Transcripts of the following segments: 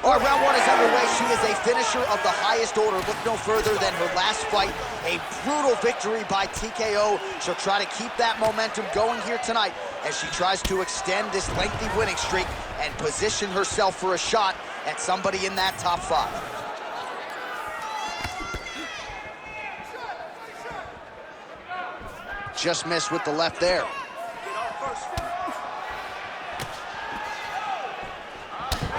All right, round one is underway. She is a finisher of the highest order. Look no further than her last fight, a brutal victory by TKO. She'll try to keep that momentum going here tonight as she tries to extend this lengthy winning streak and position herself for a shot at somebody in that top 5. Just missed with the left there.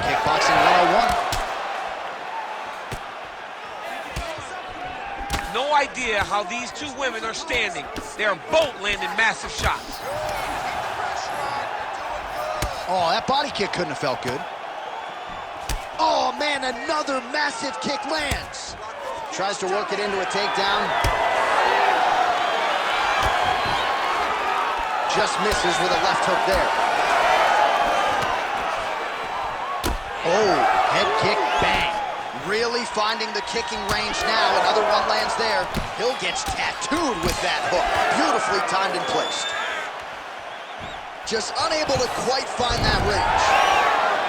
Kickboxing 101. No idea how these two women are standing. They're both landing massive shots. Oh, that body kick couldn't have felt good. Oh, man, another massive kick lands. Tries to work it into a takedown. Just misses with a left hook there. Oh, head kick, bang. Really finding the kicking range now. Another one lands there. Hill gets tattooed with that hook. Beautifully timed and placed. Just unable to quite find that range.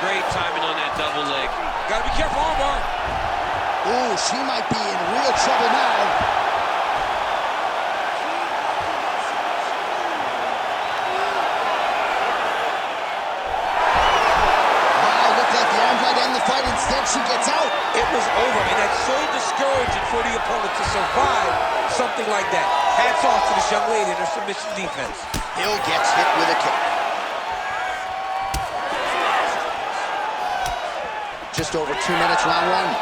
Great timing on that double leg. Gotta be careful, armbar. Ooh, she might be in real trouble now. Instead, she gets out. It was over, and that's so discouraging for the opponent to survive something like that. Hats off to this young lady and her submission defense. Hill gets hit with a kick. Just over 2 minutes, round one.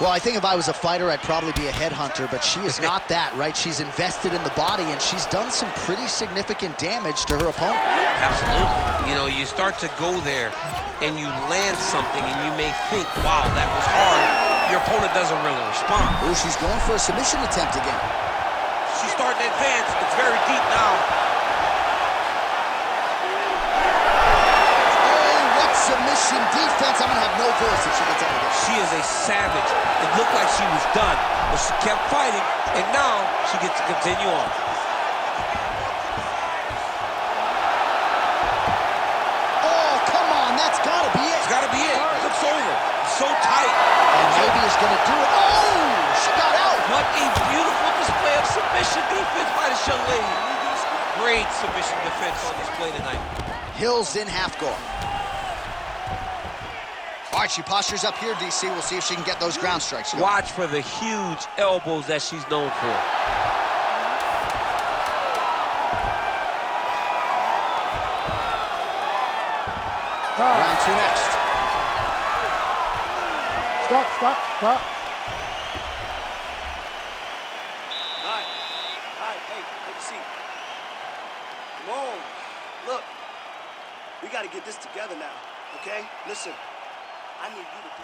Well, I think if I was a fighter, I'd probably be a headhunter, but she is not that, right? She's invested in the body, and she's done some pretty significant damage to her opponent. Absolutely. You know, you start to go there, and you land something, and you may think, wow, that was hard. Your opponent doesn't really respond. Oh, she's going for a submission attempt again. She's starting to advance. It's very deep now. Submission defense. I'm gonna have no voice if she gets out of this. She is a savage. It looked like she was done, but she kept fighting, and now she gets to continue on. Oh, come on, that's gotta be it. It's gotta be it. It's over. It's so tight. And maybe it's gonna do it. Oh, she got out. What a beautiful display of submission defense by this young lady. Great submission defense on display tonight. Hill's in half guard. All right, she postures up here, DC. We'll see if she can get those ground strikes going. Watch for the huge elbows that she's known for. Round two next. Stop. All right, hey, take a seat. Come on, look, we got to get this together now, okay? Listen. I need you to do.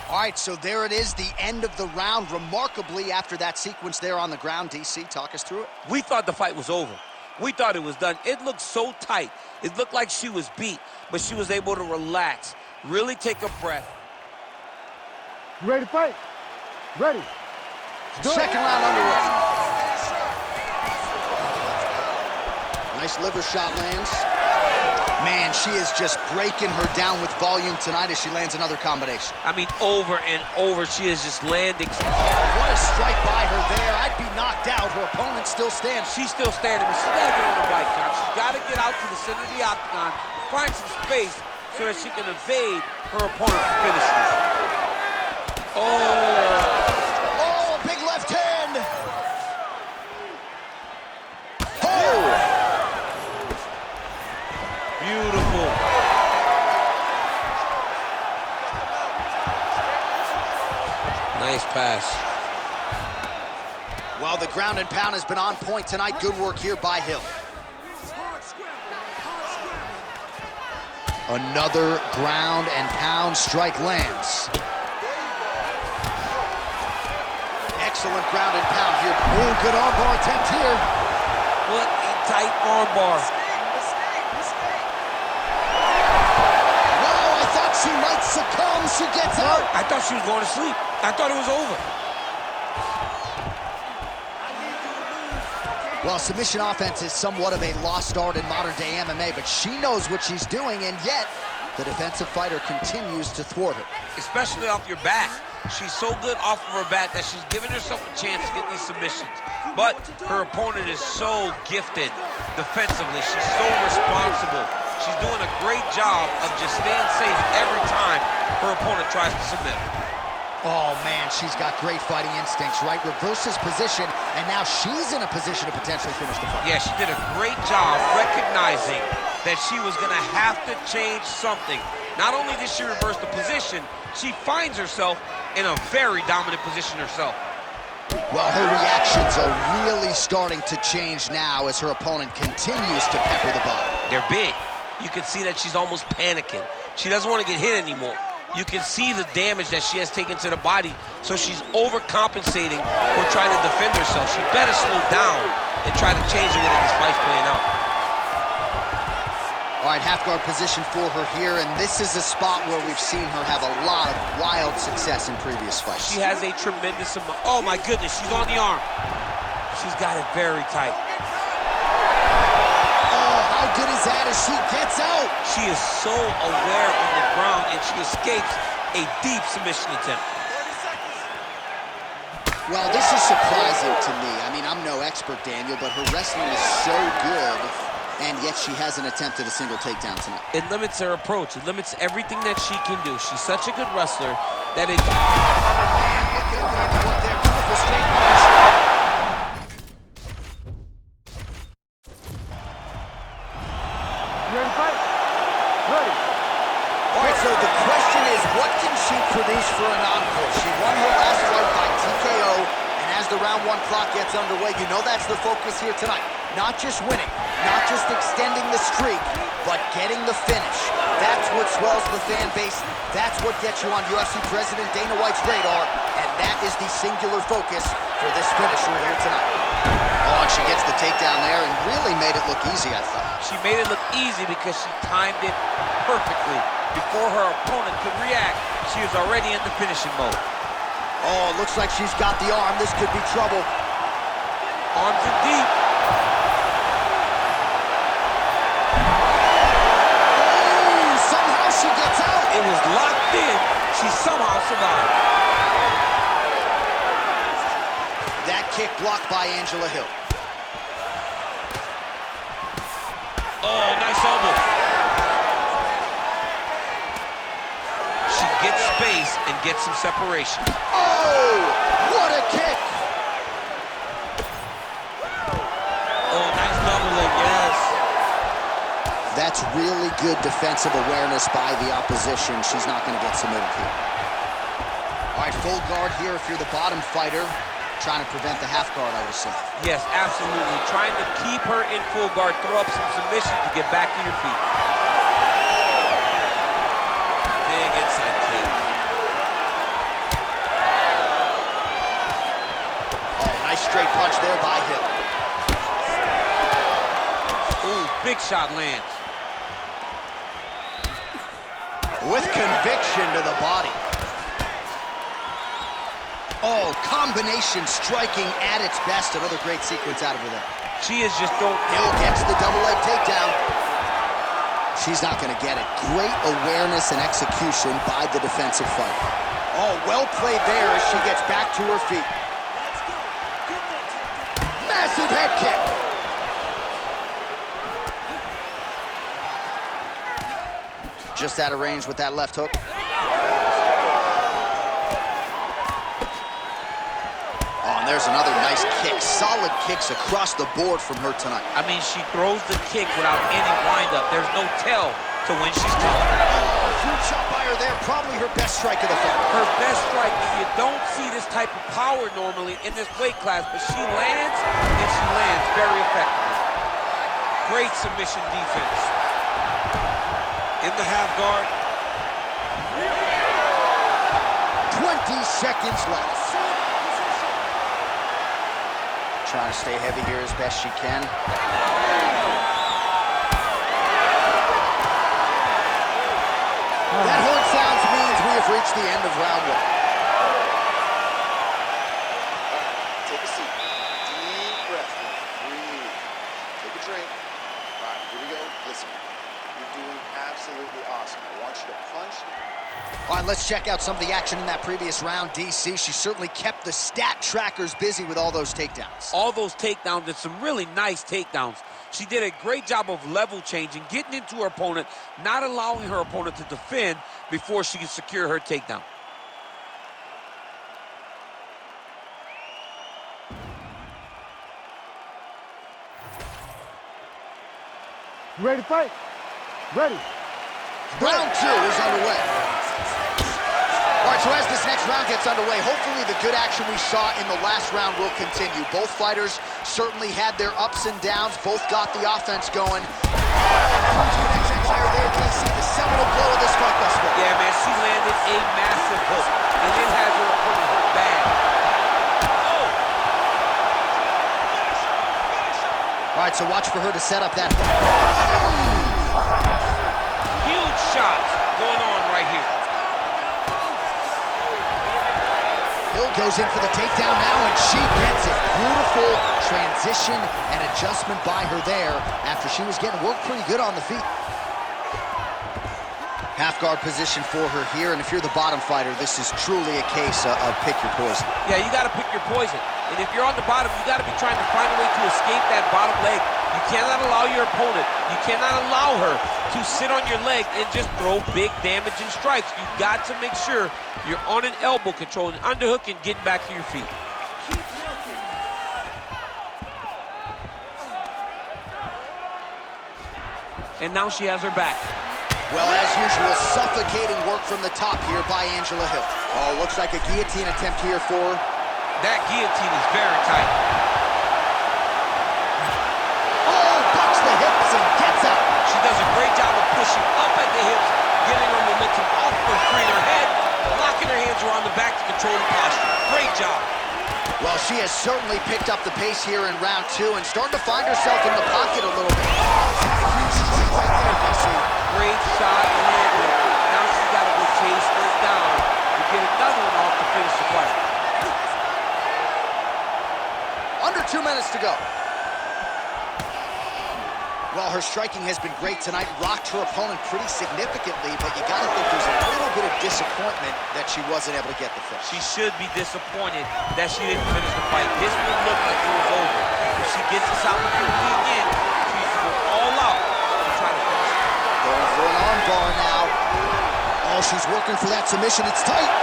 All right, so there it is, the end of the round. Remarkably, after that sequence there on the ground, DC, talk us through it. We thought the fight was over. We thought it was done. It looked so tight. It looked like she was beat, but she was able to relax, really take a breath. You ready to fight? Ready. Second round underway. Nice liver shot lands. Man, she is just breaking her down with volume tonight as she lands another combination. I mean, over and over, she is just landing. What a strike by her there. I'd be knocked out. Her opponent still stands. She's still standing, but she's got to get on the bike now. She's got to get out to the center of the octagon, find some space so that she can evade her opponent's finishes. Oh, big left hand. Oh! Beautiful. Nice pass. Well, the ground and pound has been on point tonight. Good work here by Hill. Another ground and pound strike lands. Excellent ground and pound here. Ooh, good armbar attempt here. What a tight armbar. She might succumb. She gets out. I thought she was going to sleep. I thought it was over. Well, submission offense is somewhat of a lost art in modern-day MMA, but she knows what she's doing, and yet The defensive fighter continues to thwart her. Especially off your back. She's so good off of her back that she's giving herself a chance to get these submissions. But her opponent is so gifted defensively. She's so responsible. She's doing a great job of just staying safe every time her opponent tries to submit. Oh, man, she's got great fighting instincts, right? Reverses position, and now she's in a position to potentially finish the fight. Yeah, she did a great job recognizing that she was going to have to change something. Not only did she reverse the position, she finds herself in a very dominant position herself. Well, her reactions are really starting to change now as her opponent continues to pepper the body. They're big. You can see that she's almost panicking. She doesn't want to get hit anymore. You can see the damage that she has taken to the body, so she's overcompensating for trying to defend herself. She better slow down and try to change the way that this fight's playing out. All right, half guard position for her here, and this is a spot where we've seen her have a lot of wild success in previous fights. She has a tremendous amount. Oh my goodness, she's on the arm. She's got it very tight. How good is that as she gets out? She is so aware on the ground, and she escapes a deep submission attempt. Well, this is surprising to me. I mean, I'm no expert, Daniel, but her wrestling is so good, and yet she hasn't attempted a single takedown tonight. It limits her approach. It limits everything that she can do. She's such a good wrestler that it... Beautiful straight punch. You ready to fight? Ready. All right, so the question is, what can she produce for an encore? She won her last fight by TKO, and as the round 1 clock gets underway, you know that's the focus here tonight. Not just winning, not just extending the streak, but getting the finish. That's what swells the fan base. That's what gets you on UFC President Dana White's radar, and that is the singular focus for this finisher here tonight. Oh, and she gets the takedown there and really made it look easy, I thought. She made it look easy because she timed it perfectly. Before her opponent could react, she was already in the finishing mode. Oh, it looks like she's got the arm. This could be trouble. Arms in deep. Oh, somehow she gets out. It was locked in. She somehow survived. That kick blocked by Angela Hill. Oh, nice elbow. She gets space and gets some separation. Oh, what a kick. Oh, nice double leg, yes. That's really good defensive awareness by the opposition. She's not going to get submitted here. All right, full guard here if you're the bottom fighter. Trying to prevent the half guard, I would say. Yes, absolutely. Trying to keep her in full guard, throw up some submissions to get back to your feet. Big inside kick. Oh, nice straight punch there by Hill. Ooh, big shot lands. With conviction to the body. Oh, combination striking at its best. Another great sequence out of her there. She is just throwing... Hill gets the double leg takedown. She's not going to get it. Great awareness and execution by the defensive fighter. Oh, well played there as she gets back to her feet. Massive head kick. Just out of range with that left hook. Oh, and there's another nice kick. Solid kicks across the board from her tonight. I mean, she throws the kick without any windup. There's no tell to when she's coming. Oh, huge shot by her there. Probably her best strike of the fight. Her best strike. You don't see this type of power normally in this weight class, but she lands, and she lands very effectively. Great submission defense. In the half guard. 20 seconds left. Trying to stay heavy here as best she can. That horn sounds means we have reached the end of round 1. Take a seat. Deep breath. Breathe. Take a drink. All right, here we go. Listen, you're doing absolutely absolutely awesome. I want you to punch. All right, let's check out some of the action in that previous round, DC. She certainly kept the stat trackers busy with all those takedowns. All those takedowns and some really nice takedowns. She did a great job of level changing, getting into her opponent, not allowing her opponent to defend before she could secure her takedown. You ready to fight? Ready. Round 2 is underway. All right, so as this next round gets underway, hopefully the good action we saw in the last round will continue. Both fighters certainly had their ups and downs. Both got the offense going. There we see the seminal blow of this fight thus far. Yeah, man, she landed a massive hook, and it has her opponent hurt bad. All right, so watch for her to set up that. Huge shots going on right here. Hill goes in for the takedown now, and she gets it. Beautiful transition and adjustment by her there after she was getting worked pretty good on the feet. Half guard position for her here, and if you're the bottom fighter, this is truly a case of pick your poison. Yeah, you got to pick your poison. And if you're on the bottom, you got to be trying to find a way to escape that bottom leg. You cannot allow your opponent, you cannot allow her to sit on your leg and just throw big damaging strikes. You got to make sure you're on an elbow, controlling underhook and getting back to your feet. And now she has her back. Well, as usual, suffocating work from the top here by Angela Hill. Oh, looks like a guillotine attempt here for her. That guillotine is very tight. Oh, bucks the hips and gets out. She does a great job of pushing up at the hips, getting her momentum off her free her head, locking her hands around the back to control the posture. Great job. Well, she has certainly picked up the pace here in round 2 and starting to find herself in the pocket a little bit. Huge strike right there, DC. Great shot landed. Now she's got to go chase this down to get another one off to finish the fight. Under 2 minutes to go. Well, her striking has been great tonight, rocked her opponent pretty significantly, but you gotta think there's a little bit of disappointment that she wasn't able to get the finish. She should be disappointed that she didn't finish the fight. This one looked like it was over. If she gets this opportunity again, she's to go all out to try to finish it. Going for an arm bar now. Oh, she's working for that submission. It's tight.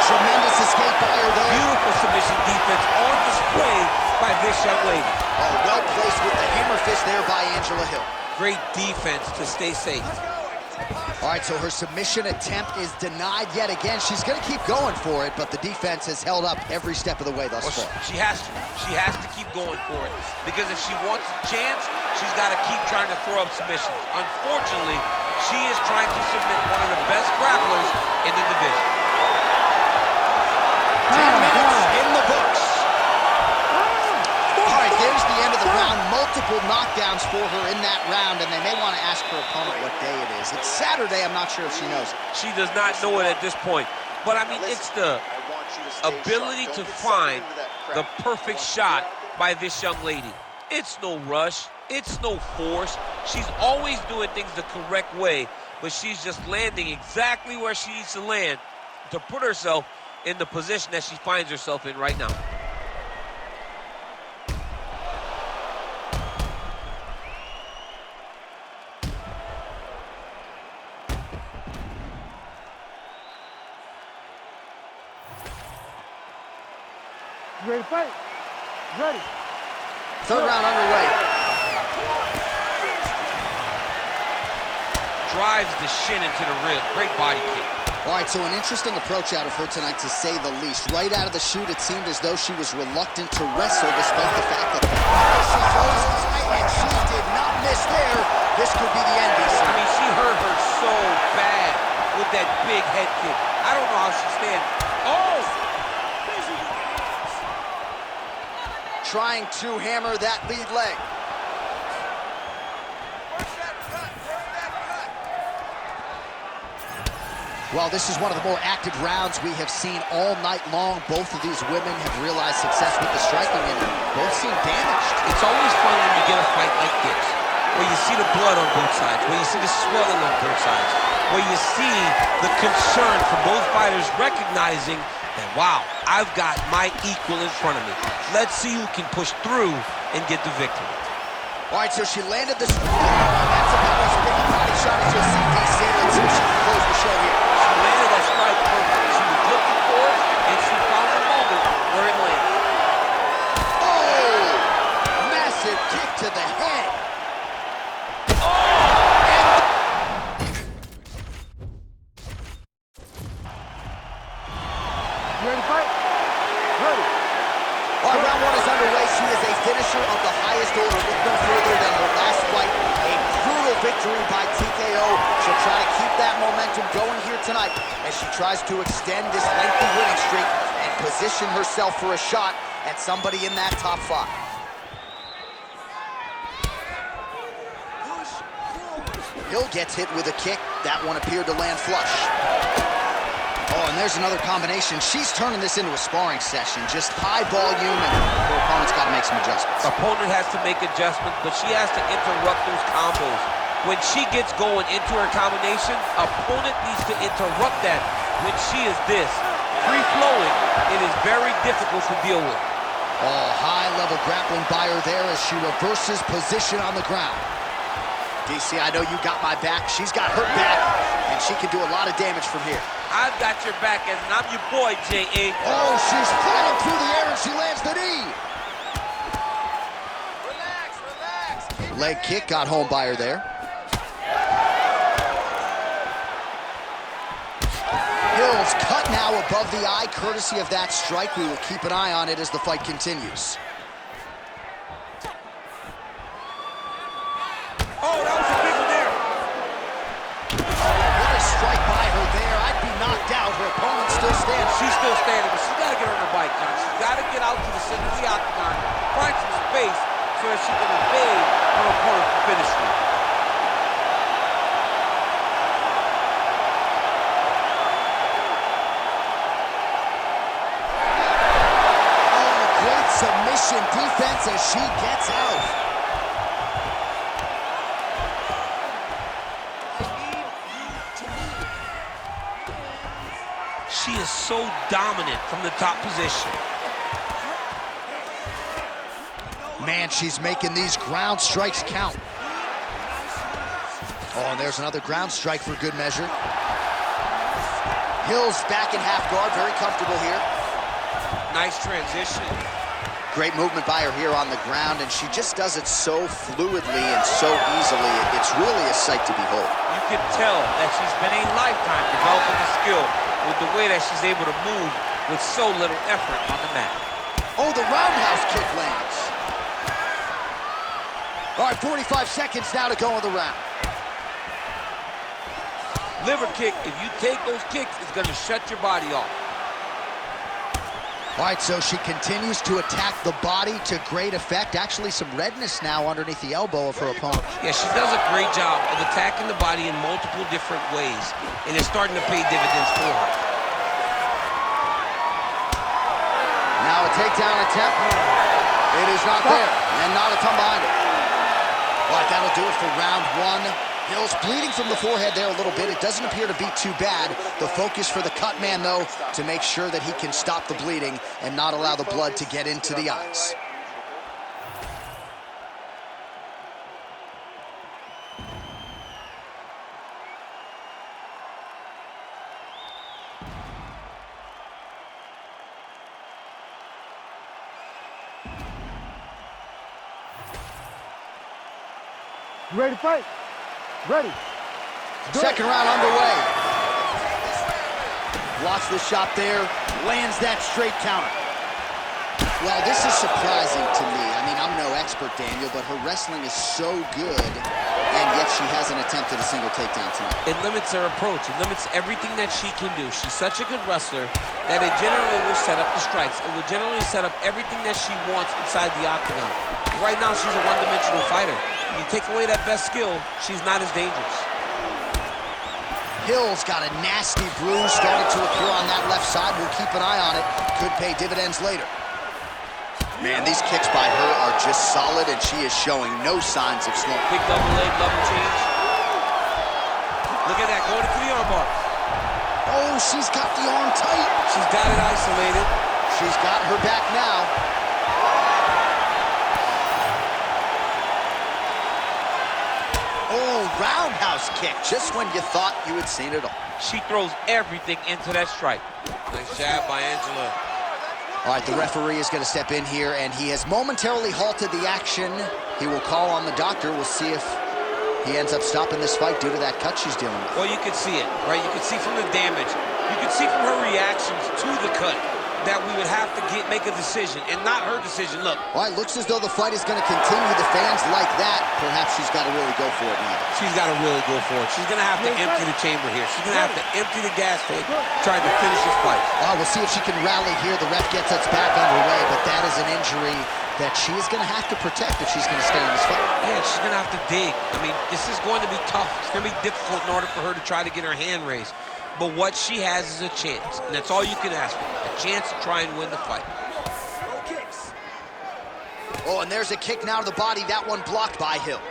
Tremendous escape by her there. Beautiful submission defense on display by this young lady. Oh, well placed with the hammer fist there by Angela Hill. Great defense to stay safe. All right, so her submission attempt is denied yet again. She's going to keep going for it, but the defense has held up every step of the way thus far. She has to. She has to keep going for it. Because if she wants a chance, she's got to keep trying to throw up submissions. Unfortunately, she is trying to submit one of the best grapplers in the division. 10 minutes in the books. All right, there's the end of the round. Multiple knockdowns for her in that round, and they may want to ask her opponent what day it is. It's Saturday. I'm not sure if she knows. She does not know it at this point. But, I mean, it's the ability to find the perfect shot by this young lady. It's no rush. It's no force. She's always doing things the correct way, but she's just landing exactly where she needs to land to put herself in the position that she finds herself in right now. You ready to fight? Ready. Third round underway. Drives the shin into the rib. Great body kick. All right, so an interesting approach out of her tonight, to say the least. Right out of the chute, it seemed as though she was reluctant to wrestle, despite the fact that she throws it tonight, and she did not miss there. This could be the end, DC. I mean, she hurt her so bad with that big head kick. I don't know how she stands. Oh! Trying to hammer that lead leg. Well, this is one of the more active rounds we have seen all night long. Both of these women have realized success with the striking, and both seem damaged. It's always fun when you get a fight like this, where you see the blood on both sides, where you see the swelling on both sides, where you see the concern from both fighters recognizing that, wow, I've got my equal in front of me. Let's see who can push through and get the victory. All right, so she landed the strike. That's about as big a body shot as you'll see, DC. Let's see if she can close the show here. She landed that strike perfect. She was looking for it, and she found the moment where it landed. Oh! Massive kick to the head. You ready to fight? Ready. All right, round one is underway. She is a finisher of the highest order. Look no further than her last fight. A brutal victory by TKO. She'll try to keep that momentum going here tonight as she tries to extend this lengthy winning streak and position herself for a shot at somebody in that top 5. Hill gets hit with a kick. That one appeared to land flush. Oh, and there's another combination. She's turning this into a sparring session. Just high volume, and her opponent's got to make some adjustments. Opponent has to make adjustments, but she has to interrupt those combos. When she gets going into her combination, opponent needs to interrupt that. When she is this free-flowing, it is very difficult to deal with. Oh, high-level grappling by her there as she reverses position on the ground. DC, I know you got my back. She's got her back, and she can do a lot of damage from here. I've got your back, and I'm your boy, J.A. Oh, she's flying through the air, and she lands the knee. Relax. Leg kick got home by her there. Hill's cut now above the eye, courtesy of that strike. We will keep an eye on it as the fight continues. Oh, that was a big one there. What a strike by her there. I'd be knocked out. Her opponent still standing. She's still standing, but she's got to get on her bike, John. She's got to get out to the center of the octagon, find some space so that she can evade her opponent to finish her. Oh, great submission defense as she gets out. She is so dominant from the top position. Man, she's making these ground strikes count. Oh, and there's another ground strike for good measure. Hill's back in half guard, very comfortable here. Nice transition. Great movement by her here on the ground, and she just does it so fluidly and so easily. It's really a sight to behold. You can tell that she's been a lifetime developing the skill with the way that she's able to move with so little effort on the mat. Oh, the roundhouse kick lands. All right, 45 seconds now to go in the round. Liver kick, if you take those kicks, it's going to shut your body off. All right, so she continues to attack the body to great effect. Actually, some redness now underneath the elbow of her opponent. Yeah, she does a great job of attacking the body in multiple different ways, and it's starting to pay dividends for her. Now a takedown attempt. It is not there, and not a come behind it. All right, that'll do it for round one. Hill's bleeding from the forehead there a little bit. It doesn't appear to be too bad. The focus for the cut man, though, to make sure that he can stop the bleeding and not allow the blood to get into the eyes. You ready to fight? Ready. Second round underway. Blocks the shot there, lands that straight counter. Well, this is surprising to me. I mean, I'm no expert, Daniel, but her wrestling is so good, and yet she hasn't attempted a single takedown tonight. It limits her approach. It limits everything that she can do. She's such a good wrestler that it generally will set up the strikes. It will generally set up everything that she wants inside the octagon. Right now, she's a one-dimensional fighter. You take away that best skill, she's not as dangerous. Hill's got a nasty bruise starting to appear on that left side. We'll keep an eye on it. Could pay dividends later. Man, these kicks by her are just solid, and she is showing no signs of slowing. Big double leg, double change. Look at that, going into the armbar. Oh, she's got the arm tight. She's got it isolated. She's got her back now. Oh, roundhouse kick, just when you thought you had seen it all. She throws everything into that strike. Nice jab by Angela. All right, the referee is going to step in here, and he has momentarily halted the action. He will call on the doctor. We'll see if he ends up stopping this fight due to that cut she's dealing with. Well, you could see it, right? You could see from the damage. You could see from her reactions to the cut that we would have to make a decision, and not her decision. Look. Well, it looks as though the fight is going to continue. The fans like that. Perhaps she's got to really go for it now. She's got to really go for it. She's going to have to empty the chamber here. She's going to have to empty the gas tank trying to finish this fight. We'll see if she can rally here. The ref gets us back underway, but that is an injury that she is going to have to protect if she's going to stay in this fight. Yeah, she's going to have to dig. I mean, this is going to be tough. It's going to be difficult in order for her to try to get her hand raised. But what she has is a chance, and that's all you can ask for, a chance to try and win the fight. Oh, and there's a kick now to the body. That one blocked by Hill.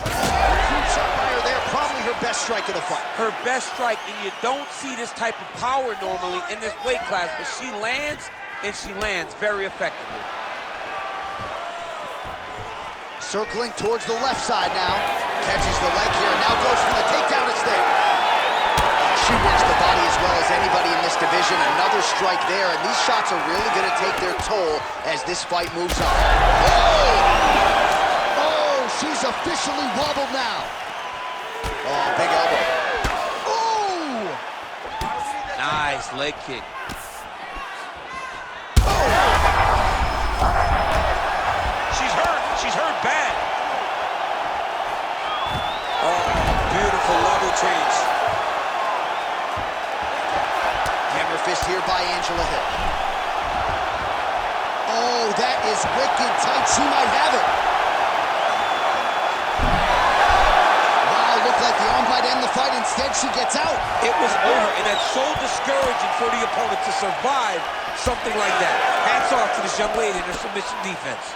Huge shot by her there, probably her best strike of the fight. Her best strike, and you don't see this type of power normally in this weight class, but she lands, and she lands very effectively. Circling towards the left side now. Catches the leg here, and now goes for the takedown. It's there. She works the body as well as anybody in this division. Another strike there, and these shots are really going to take their toll as this fight moves on. Oh, she's officially wobbled now. Oh, big elbow. Oh! Nice leg kick. She's hurt bad. Oh, beautiful level change. Hammer fist here by Angela Hill. Oh, that is wicked tight. She might have it. Wow, looked like the arm might end the fight. Instead, she gets out. It was over, and that's so discouraging for the opponent to survive something like that. Hats off to this young lady and her submission defense.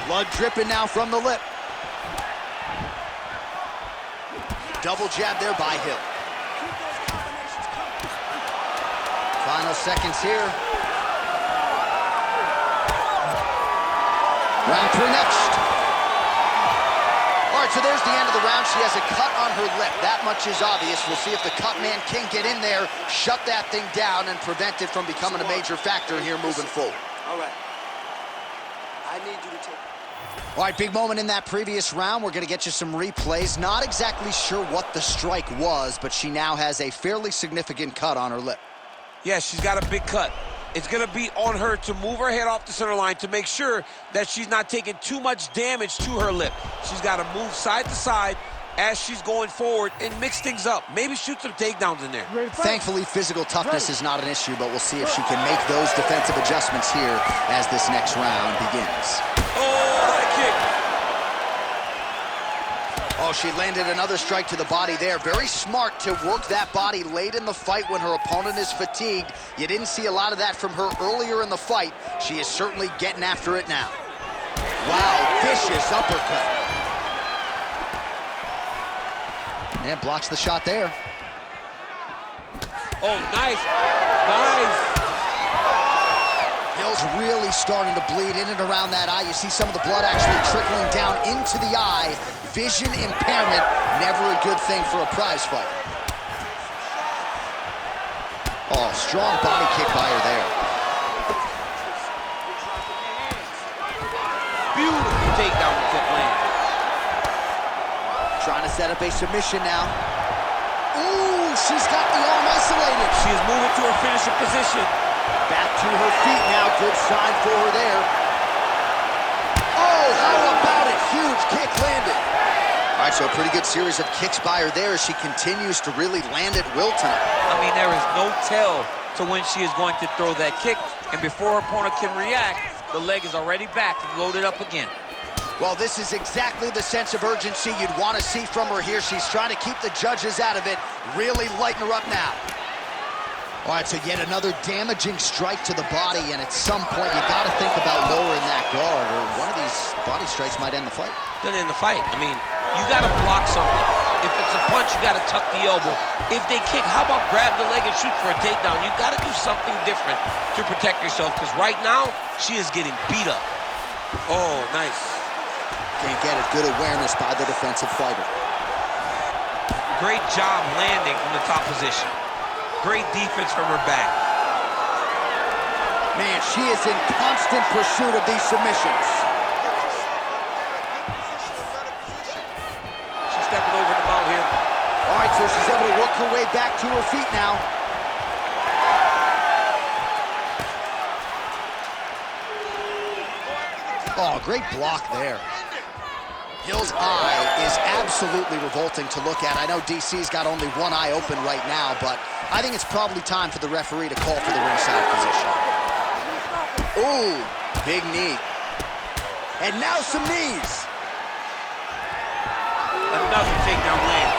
Blood dripping now from the lip. Double jab there by Hill. Final seconds here. Round 3 next. All right, so there's the end of the round. She has a cut on her lip. That much is obvious. We'll see if the cut man can get in there, shut that thing down, and prevent it from becoming a major factor here moving forward. All right. I need you to take... All right, big moment in that previous round. We're going to get you some replays. Not exactly sure what the strike was, but she now has a fairly significant cut on her lip. Yeah, she's got a big cut. It's going to be on her to move her head off the center line to make sure that she's not taking too much damage to her lip. She's got to move side to side as she's going forward and mix things up. Maybe shoot some takedowns in there. Thankfully, physical toughness is not an issue, but we'll see if she can make those defensive adjustments here as this next round begins. Oh, that kick. Oh, she landed another strike to the body there. Very smart to work that body late in the fight when her opponent is fatigued. You didn't see a lot of that from her earlier in the fight. She is certainly getting after it now. Wow, vicious uppercut. And blocks the shot there. Oh, nice. Nice. Hill's really starting to bleed in and around that eye. You see some of the blood actually trickling down into the eye. Vision impairment, never a good thing for a prize fight. Oh, strong body kick by her there. Beautiful takedown with that land. Trying to set up a submission now. Ooh, she's got the arm isolated. She is moving to her finishing position. Back to her feet now. Good sign for her there. Oh, how about it? Huge kick landed. All right, so a pretty good series of kicks by her there as she continues to really land at will tonight. I mean, there is no tell to when she is going to throw that kick, and before her opponent can react, the leg is already back and loaded up again. Well, this is exactly the sense of urgency you'd want to see from her here. She's trying to keep the judges out of it, really lighten her up now. All right, so yet another damaging strike to the body, and at some point you got to think about lowering that guard, or one of these body strikes might end the fight. Then end the fight. I mean, you got to block something. If it's a punch, you got to tuck the elbow. If they kick, how about grab the leg and shoot for a takedown? You got to do something different to protect yourself, because right now she is getting beat up. Oh, nice. Can't get it. Good awareness by the defensive fighter. Great job landing from the top position. Great defense from her back. Man, she is in constant pursuit of these submissions. She's stepping over the mount here. All right, so she's able to work her way back to her feet now. Oh, great block there. Hill's eye is absolutely revolting to look at. I know DC's got only one eye open right now, but I think it's probably time for the referee to call for the ringside position. Ooh, big knee. And now some knees. Another takedown land.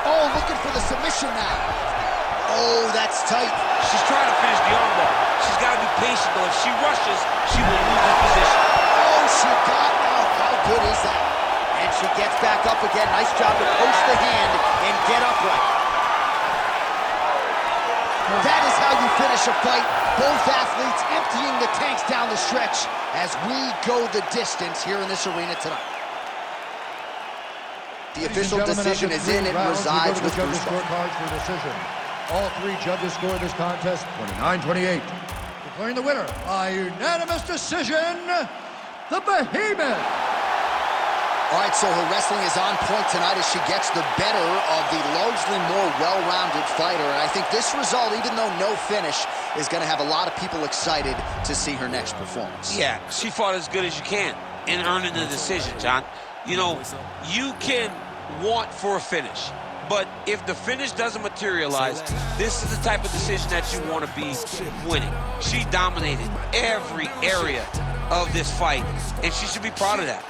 Oh, looking for the submission now. Oh, that's tight. She's trying to finish the armbar. She's got to be patient, though. If she rushes, she will lose the position. Oh, she got out. How good is that? And she gets back up again. Nice job to post the hand and get upright. That is how you finish a fight. Both athletes emptying the tanks down the stretch as we go the distance here in this arena tonight. The official decision is in. It resides with Bruce. Scorecards for decision. All three judges scored this contest 29-28. Declaring the winner by unanimous decision, the Behemoth. All right, so her wrestling is on point tonight as she gets the better of the largely more well-rounded fighter. And I think this result, even though no finish, is going to have a lot of people excited to see her next performance. Yeah, she fought as good as you can in earning the decision, John. You know, you can want for a finish, but if the finish doesn't materialize, this is the type of decision that you want to be winning. She dominated every area of this fight, and she should be proud of that.